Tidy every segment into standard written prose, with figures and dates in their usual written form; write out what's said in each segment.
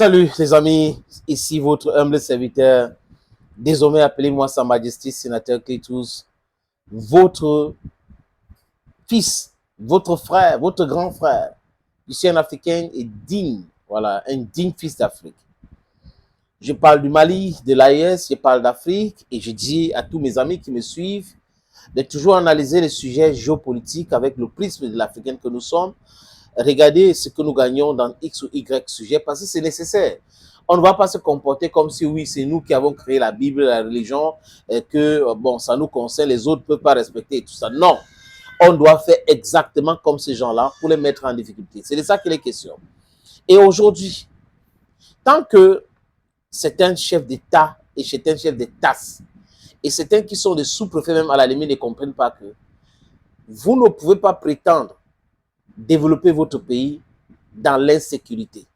Salut les amis, ici votre humble serviteur. Désormais appelez-moi Sa Majesté Sénateur Clétous, votre fils, votre frère, votre grand frère. Je suis un Africain et digne, voilà, un digne fils d'Afrique. Je parle du Mali, de l'AES, je parle d'Afrique et je dis à tous mes amis qui me suivent de toujours analyser les sujets géopolitiques avec le prisme de l'Africain que nous sommes. Regardez ce que nous gagnons dans X ou Y sujet parce que c'est nécessaire. On ne va pas se comporter comme si, oui, c'est nous qui avons créé la Bible, la religion, et que, bon, ça nous concerne, les autres ne peuvent pas respecter tout ça. Non, on doit faire exactement comme ces gens-là pour les mettre en difficulté. C'est de ça qu'il est question. Et aujourd'hui, tant que certains chefs d'État et certains chefs d'État et certains qui sont des sous-préfets même à la limite ne comprennent pas que vous ne pouvez pas prétendre développer votre pays dans l'insécurité.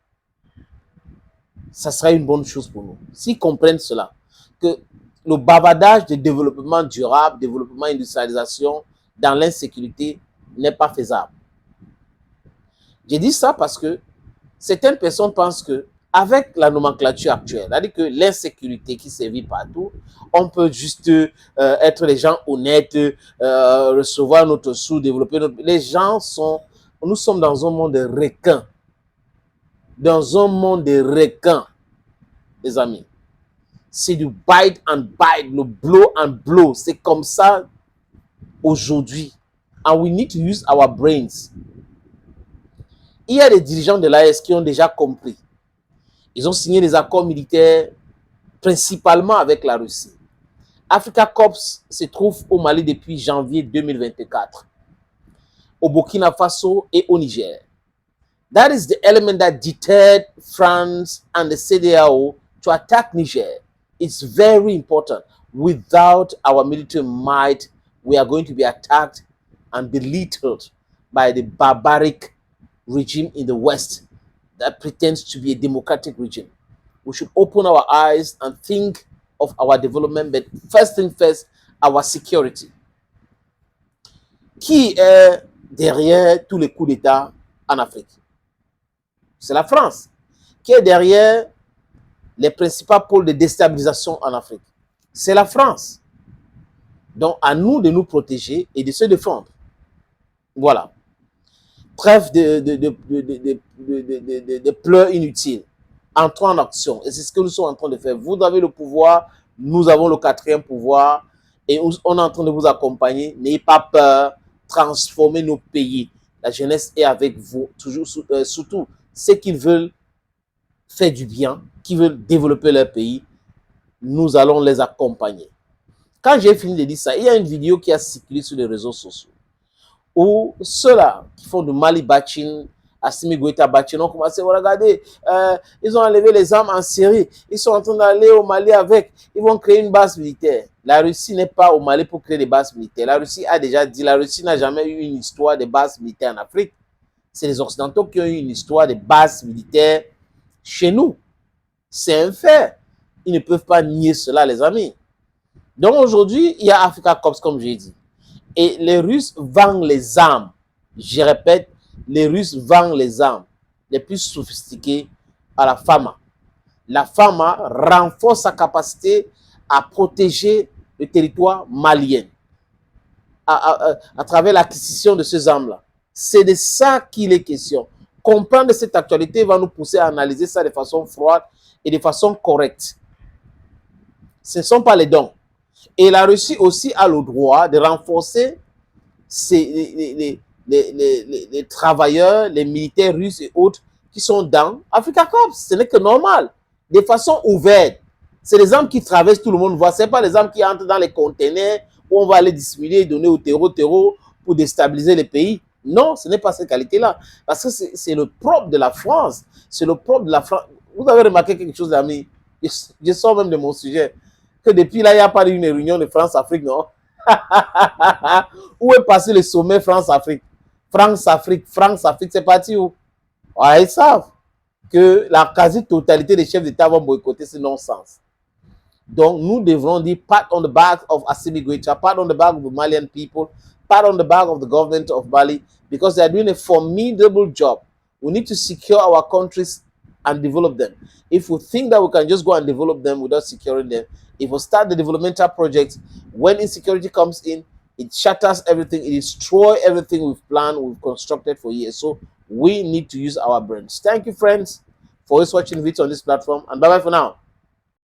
Ça sera une bonne chose pour nous. S'ils comprennent cela, que le bavardage de développement durable, développement industrialisation dans l'insécurité n'est pas faisable. J'ai dit ça parce que certaines personnes pensent que avec la nomenclature actuelle, c'est-à-dire que l'insécurité qui sévit partout, on peut juste être les gens honnêtes, recevoir notre sous, développer notre... Les gens sont... Nous sommes dans un monde de requins. Dans un monde de requins, les amis. C'est du bite and bite, le blow and blow. C'est comme ça aujourd'hui. And we need to use our brains. Il y a des dirigeants de l'AES qui ont déjà compris. Ils ont signé des accords militaires principalement avec la Russie. Africa Corps se trouve au Mali depuis janvier 2024, au Burkina Faso et au Niger. That is the element that deterred France and the CEDEAO to attack Niger. It's very important. Without our military might, we are going to be attacked and belittled by the barbaric regime in the West that pretends to be a democratic regime. We should open our eyes and think of our development, but first thing first, our security. Qui est derrière tous les coups d'État en Afrique? C'est la France. Qui est derrière les principaux pôles de déstabilisation en Afrique? C'est la France. Donc, à nous de nous protéger et de se défendre. Voilà. Trêve de pleurs inutiles. Entrons en action. Et c'est ce que nous sommes en train de faire. Vous avez le pouvoir, nous avons le quatrième pouvoir et on est en train de vous accompagner. N'ayez pas peur. Transformer nos pays. La jeunesse est avec vous. Toujours, surtout, ceux qui veulent faire du bien, qui veulent développer leur pays, nous allons les accompagner. Quand j'ai fini de dire ça, il y a une vidéo qui a circulé sur les réseaux sociaux où ceux-là qui font du Mali Bachin, Assimi Goïta Bachin, ont commencé à regarder, ils ont enlevé les armes en Syrie, ils sont en train d'aller au Mali avec, ils vont créer une base militaire. La Russie n'est pas au Mali pour créer des bases militaires. La Russie a déjà dit, la Russie n'a jamais eu une histoire de base militaire en Afrique. C'est les Occidentaux qui ont eu une histoire de base militaire chez nous. C'est un fait. Ils ne peuvent pas nier cela, les amis. Donc aujourd'hui, il y a Africa Corps, comme j'ai dit. Et les Russes vendent les armes. Je répète, les Russes vendent les armes les plus sophistiquées à la FAMA. La FAMA renforce sa capacité à protéger le territoire malien à travers l'acquisition de ces armes-là. C'est de ça qu'il est question. Comprendre cette actualité va nous pousser à analyser ça de façon froide et de façon correcte. Ce ne sont pas les dons. Et la Russie aussi a le droit de renforcer les travailleurs, les militaires russes et autres qui sont dans Africa Corps. Ce n'est que normal. De façon ouverte. C'est les armes qui traversent, tout le monde voit. Ce n'est pas les armes qui entrent dans les conteneurs où on va aller dissimuler et donner au terreau pour déstabiliser les pays. Non, ce n'est pas cette qualité-là. Parce que c'est le propre de la France. C'est le propre de la France. Vous avez remarqué quelque chose, amis? Je sors même de mon sujet. Que depuis là, il n'y a pas eu une réunion de France-Afrique, non? Où est passé le sommet France-Afrique? France-Afrique, c'est parti où? Ouais, ils savent que la quasi-totalité des chefs d'État vont boycotter ce non-sens. Donc, nous devrons dire pat on the back of Assimi Goïta, pat on the back of the Malian people, pat on the back of the government of Mali, because they are doing a formidable job. We need to secure our country's and develop them. If we think that we can just go and develop them without securing them, if we start the developmental project, when insecurity comes in, it shatters everything, it destroys everything we've planned, we've constructed for years. So we need to use our brains. Thank you, friends, for always watching videos on this platform, and bye bye for now.